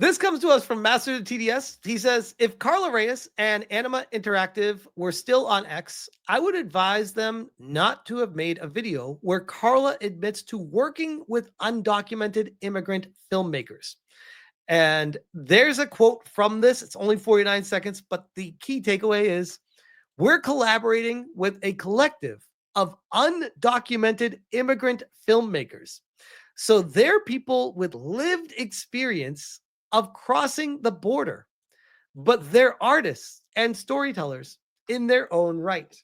This comes to us from Master of TDS. He says, if Karla Reyes and Anima Interactive were still on X, I would advise them not to have made a video where Karla admits to working with undocumented immigrant filmmakers. And there's a quote from this. It's only 49 seconds, but the key takeaway is we're collaborating with a collective of undocumented immigrant filmmakers. So they're people with lived experience of crossing the border, but they're artists and storytellers in their own right.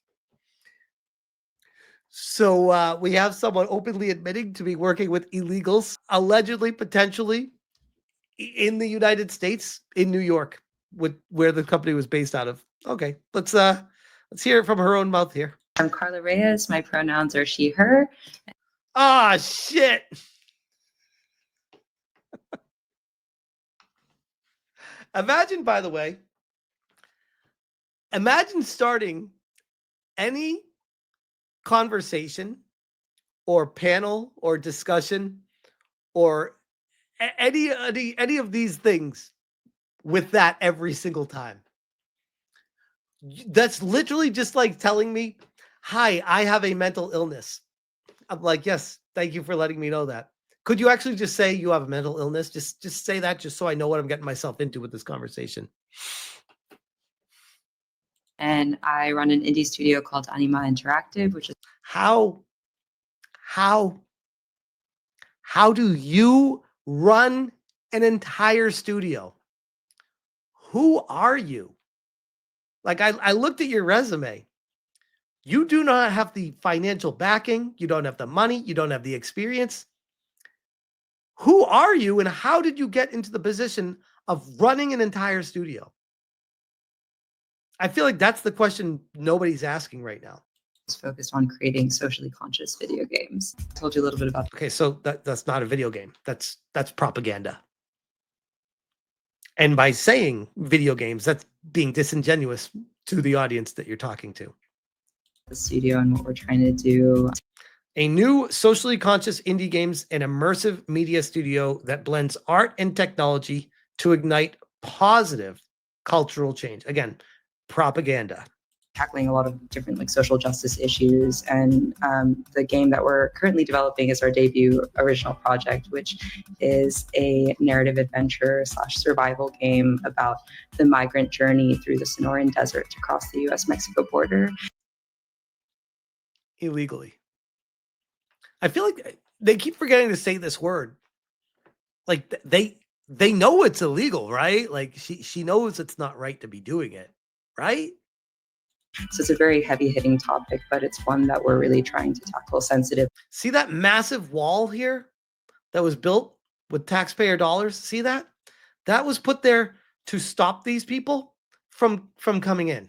So we have someone openly admitting to be working with illegals, allegedly, potentially in the United States, in New York, where the company was based out of. Okay, let's hear it from her own mouth here. I'm Karla Reyes. My pronouns are she, her. Ah, shit. Imagine, by the way, imagine starting any conversation or panel or discussion or any of these things with that every single time. That's literally just like telling me, hi, I have a mental illness. I'm like, yes, thank you for letting me know that. Could you actually just say you have a mental illness? Just say that, just so I know what I'm getting myself into with this conversation. And I run an indie studio called Anima Interactive, which is how do you run an entire studio? Who are you? Like, I looked at your resume. You do not have the financial backing. You don't have the money. You don't have the experience. Who are you, and how did you get into the position of running an entire studio? I feel like that's the question nobody's asking right now. focused on creating socially conscious video games. I told you a little bit about. Okay, so that's not a video game. That's propaganda. And by saying video games, that's being disingenuous to the audience that you're talking to. The studio and what we're trying to do. A new socially conscious indie games and immersive media studio that blends art and technology to ignite positive cultural change. Again, propaganda. Tackling a lot of different like social justice issues, and the game that we're currently developing is our debut original project, which is a narrative adventure / survival game about the migrant journey through the Sonoran Desert to cross the U.S.-Mexico border illegally. I feel like they keep forgetting to say this word. Like they know it's illegal, right? Like she knows it's not right to be doing it, right? So it's a very heavy-hitting topic, but it's one that we're really trying to tackle. Sensitive. See that massive wall here that was built with taxpayer dollars? See that? That was put there to stop these people from coming in.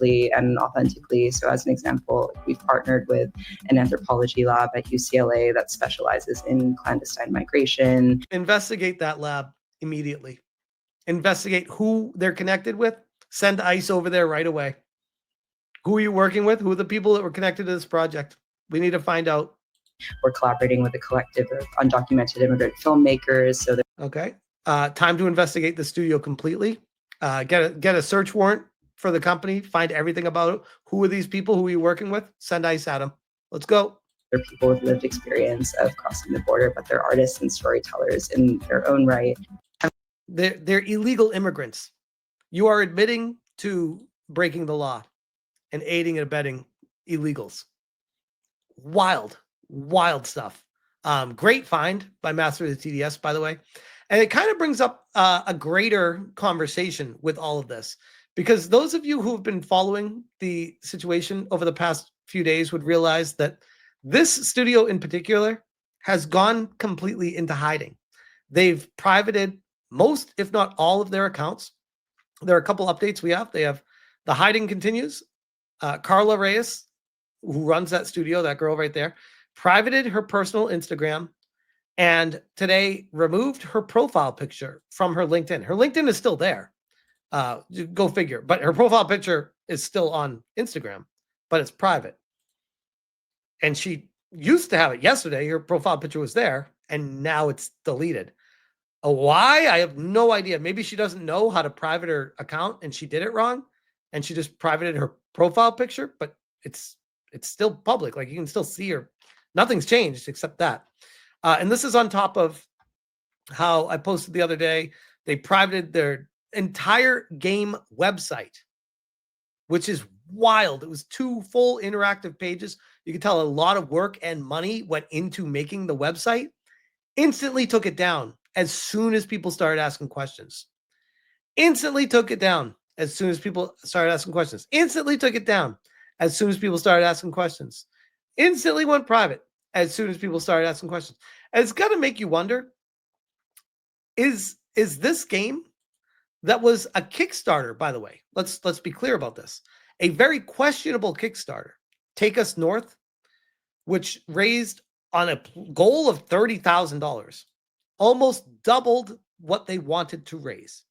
And authentically. So as an example, we've partnered with an anthropology lab at UCLA that specializes in clandestine migration. Investigate that lab immediately. Investigate who they're connected with. Send ICE over there right away. Who are you working with? Who are the people that were connected to this project? We need to find out. We're collaborating with a collective of undocumented immigrant filmmakers. So okay. Time to investigate the studio completely. Get a search warrant for the company. Find everything about it. Who are these people? Who are you working with? Send ICE at them. Let's go. They're people with lived experience of crossing the border, but they're artists and storytellers in their own right. They're illegal immigrants. You are admitting to breaking the law and aiding and abetting illegals. Wild stuff. Great find by Master of the TDS, by the way. And it kind of brings up a greater conversation with all of this, because those of you who have been following the situation over the past few days would realize that this studio in particular has gone completely into hiding. They've privated most, if not all, of their accounts. There are a couple updates we have. They have the hiding continues. Karla Reyes, who runs that studio, that girl right there, privated her personal Instagram and today removed her profile picture from her LinkedIn. Her LinkedIn is still there. Go figure. But her profile picture is still on Instagram, but it's private. And she used to have it yesterday. Her profile picture was there, and now it's deleted. Why? I have no idea. Maybe she doesn't know how to private her account and she did it wrong and she just privated her profile picture, but it's still public. Like you can still see her. Nothing's changed except that. And this is on top of how I posted the other day. They privated their entire game website, which is wild. It was 2 full interactive pages. You can tell a lot of work and money went into making the website. Instantly took it down as soon as people started asking questions. Instantly took it down as soon as people started asking questions. Instantly took it down as soon as people started asking questions. Instantly went private as soon as people started asking questions. And it's got to make you wonder, is this game that was a Kickstarter, by the way, let's be clear about this, a very questionable Kickstarter, Take Us North, which raised on a goal of $30,000, almost doubled what they wanted to raise,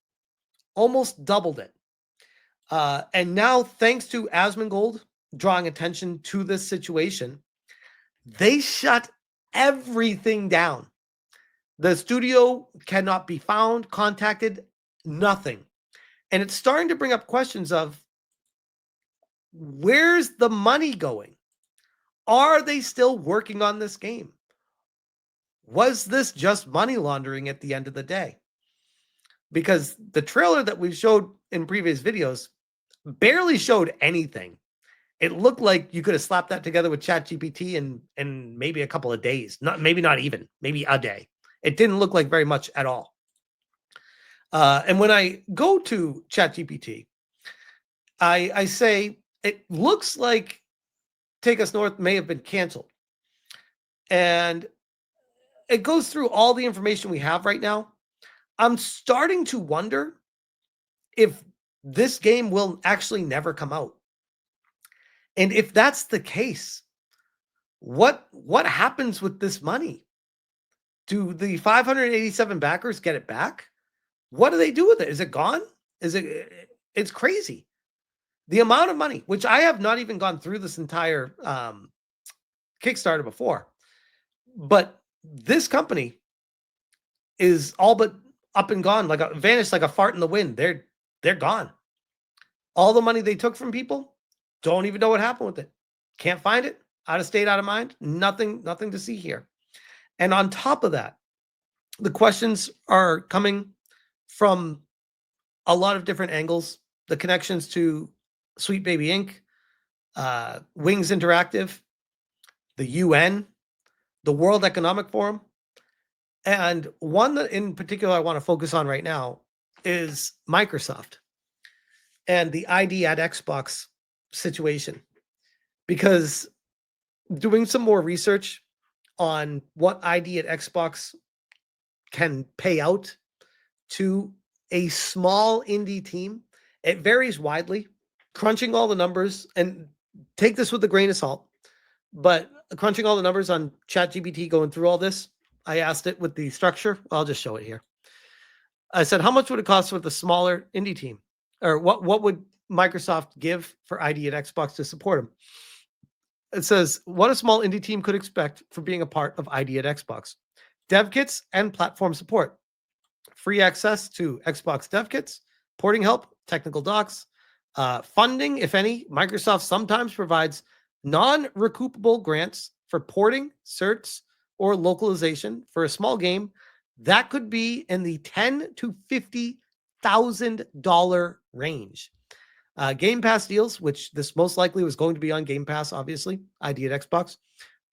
almost doubled it. And now, thanks to Asmongold drawing attention to this situation, they shut everything down. The studio cannot be found, contacted, nothing. And it's starting to bring up questions of, where's the money going? Are they still working on this game? Was this just money laundering at the end of the day? Because the trailer that we showed in previous videos barely showed anything. It looked like you could have slapped that together with ChatGPT in maybe a couple of days. Maybe not even, maybe a day. It didn't look like very much at all. And when I go to ChatGPT, I say, it looks like Take Us North may have been canceled. And it goes through all the information we have right now. I'm starting to wonder if this game will actually never come out. And if that's the case, what happens with this money? Do the 587 backers get it back? What do they do with it? Is it gone? It's crazy. The amount of money, which I have not even gone through this entire Kickstarter before, but this company is all but up and gone, vanished like a fart in the wind. They're gone. All the money they took from people, don't even know what happened with it. Can't find it. Out of state, out of mind. Nothing to see here. And on top of that, the questions are coming from a lot of different angles. The connections to Sweet Baby Inc., Wings Interactive, the UN, the World Economic Forum. And one that in particular I want to focus on right now is Microsoft and the ID at Xbox situation. Because doing some more research on what ID at Xbox can pay out to a small indie team, it varies widely. Crunching all the numbers, and take this with a grain of salt, but crunching all the numbers on ChatGPT, going through all this, I asked it with the structure. I'll just show it here. I said, how much would it cost with a smaller indie team? Or what would Microsoft give for ID at Xbox to support them? It says, what a small indie team could expect for being a part of ID at Xbox. Dev kits and platform support. Free access to Xbox dev kits, porting help, technical docs, funding, if any. Microsoft sometimes provides non-recoupable grants for porting, certs, or localization for a small game that could be in the $10,000 to $50,000 range. Game Pass deals, which this most likely was going to be on Game Pass, obviously, ID at Xbox.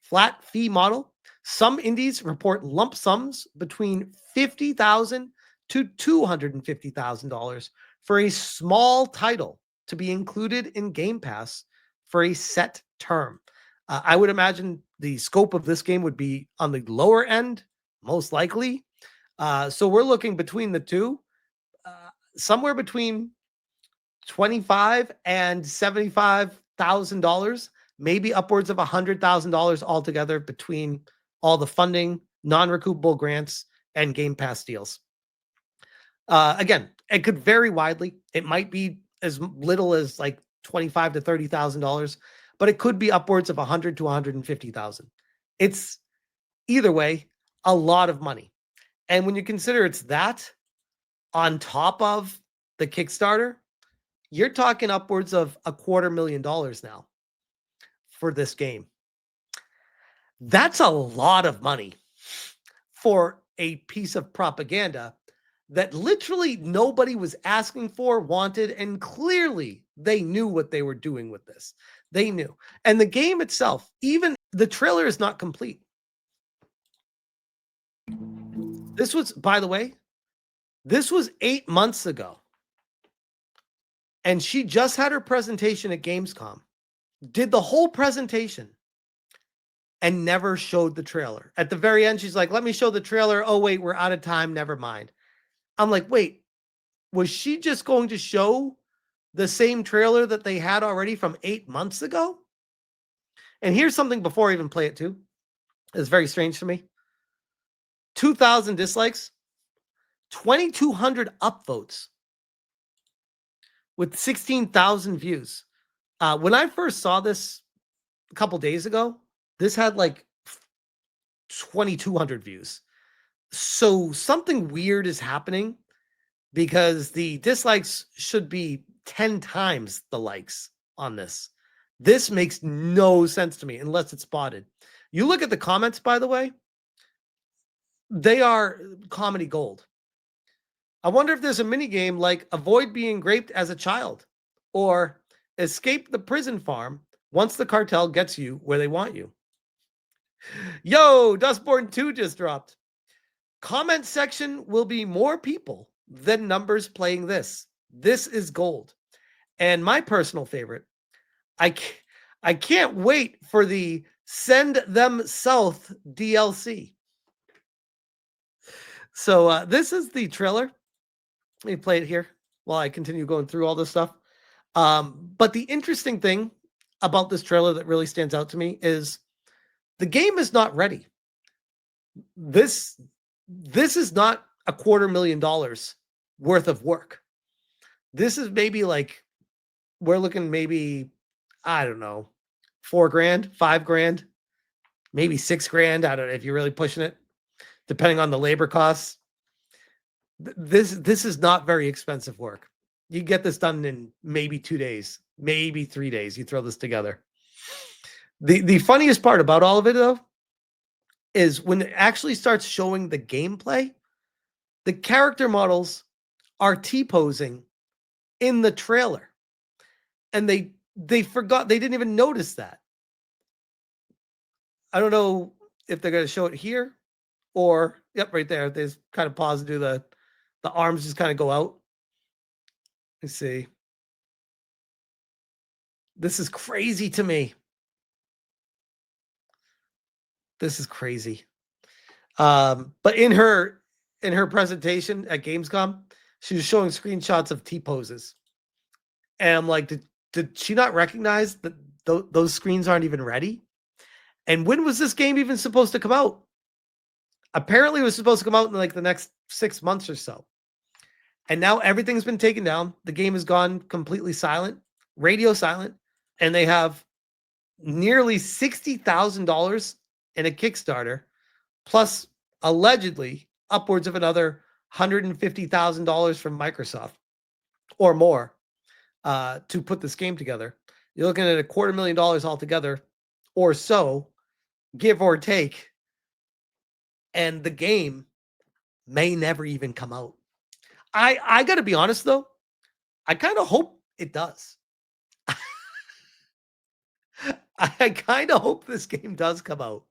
Flat fee model. Some indies report lump sums between $50,000 to $250,000 for a small title to be included in Game Pass for a set term. I would imagine the scope of this game would be on the lower end, most likely. So we're looking between the two, somewhere between $25,000 and $75,000, maybe upwards of $100,000 altogether between all the funding, non-recoupable grants, and Game Pass deals. Again, it could vary widely. It might be as little as like $25,000 to $30,000, but it could be upwards of $100,000 to $150,000. It's either way a lot of money. And when you consider it's that on top of the Kickstarter, you're talking upwards of $250,000 now for this game. That's a lot of money for a piece of propaganda that literally nobody was asking for, wanted, and clearly they knew what they were doing with this. They knew. And the game itself, even the trailer is not complete. This was, by the way, this was 8 months ago. And she just had her presentation at Gamescom, did the whole presentation, and never showed the trailer. At the very end, she's like, let me show the trailer. Oh, wait, we're out of time. Never mind. I'm like, wait, was she just going to show the same trailer that they had already from 8 months ago? And here's something before I even play it too. It's very strange to me. 2,000 dislikes, 2,200 upvotes with 16,000 views. When I first saw this a couple days ago, this had like 2,200 views. So something weird is happening because the dislikes should be 10 times the likes on this. This makes no sense to me unless it's spotted. You look at the comments, by the way, they are comedy gold. I wonder if there's a mini game like avoid being raped as a child or escape the prison farm once the cartel gets you where they want you. Yo, Dustborn 2 just dropped. Comment section will be more people than numbers playing this. This is gold. And my personal favorite, I can't wait for the Send Them South DLC. So this is the trailer. Let me play it here while I continue going through all this stuff. But the interesting thing about this trailer that really stands out to me is the game is not ready. This is not $250,000 worth of work. This is maybe like, we're looking maybe, I don't know, $4,000, $5,000, maybe $6,000. I don't know if you're really pushing it, depending on the labor costs. This is not very expensive work. You get this done in maybe 2 days, maybe 3 days. You throw this together. The funniest part about all of it, though, is when it actually starts showing the gameplay, the character models are T-posing in the trailer. And they forgot, they didn't even notice that. I don't know if they're going to show it here or, yep, right there. There's kind of pause and do the arms just kind of go out. Let's see. This is crazy to me. This is crazy. But in her presentation at Gamescom, she was showing screenshots of T-poses. And I'm like, did she not recognize that those screens aren't even ready? And when was this game even supposed to come out? Apparently it was supposed to come out in like the next 6 months or so. And now everything's been taken down. The game has gone completely silent, radio silent, and they have nearly $60,000 in a Kickstarter, plus allegedly upwards of another $150,000 from Microsoft or more to put this game together. You're looking at $250,000 altogether or so, give or take. And the game may never even come out. I got to be honest, though. I kind of hope it does. I kind of hope this game does come out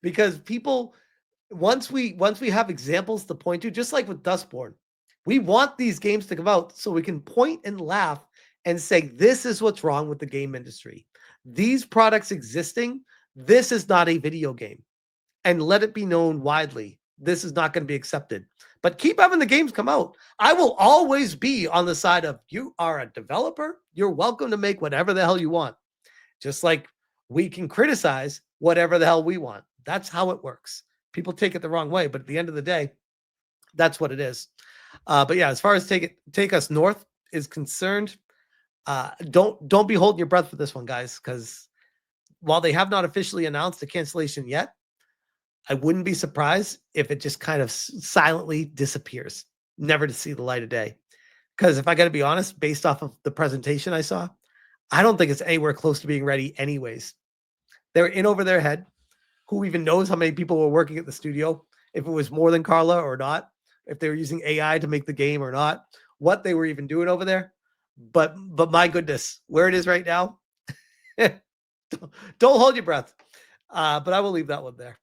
because people, once we have examples to point to, just like with Dustborn, we want these games to come out so we can point and laugh and say, this is what's wrong with the game industry. These products existing, this is not a video game. And let it be known widely, this is not going to be accepted. But keep having the games come out. I will always be on the side of, you are a developer. You're welcome to make whatever the hell you want. Just like we can criticize whatever the hell we want. That's how it works. People take it the wrong way, but at the end of the day, that's what it is. But yeah, as far as Take Us North is concerned, don't be holding your breath for this one, guys, because while they have not officially announced the cancellation yet, I wouldn't be surprised if it just kind of silently disappears, never to see the light of day. Because if I got to be honest, based off of the presentation I saw, I don't think it's anywhere close to being ready anyways. They're in over their head. Who even knows how many people were working at the studio? If it was more than Karla or not, if they were using AI to make the game or not, what they were even doing over there. But my goodness, where it is right now, don't hold your breath. But I will leave that one there.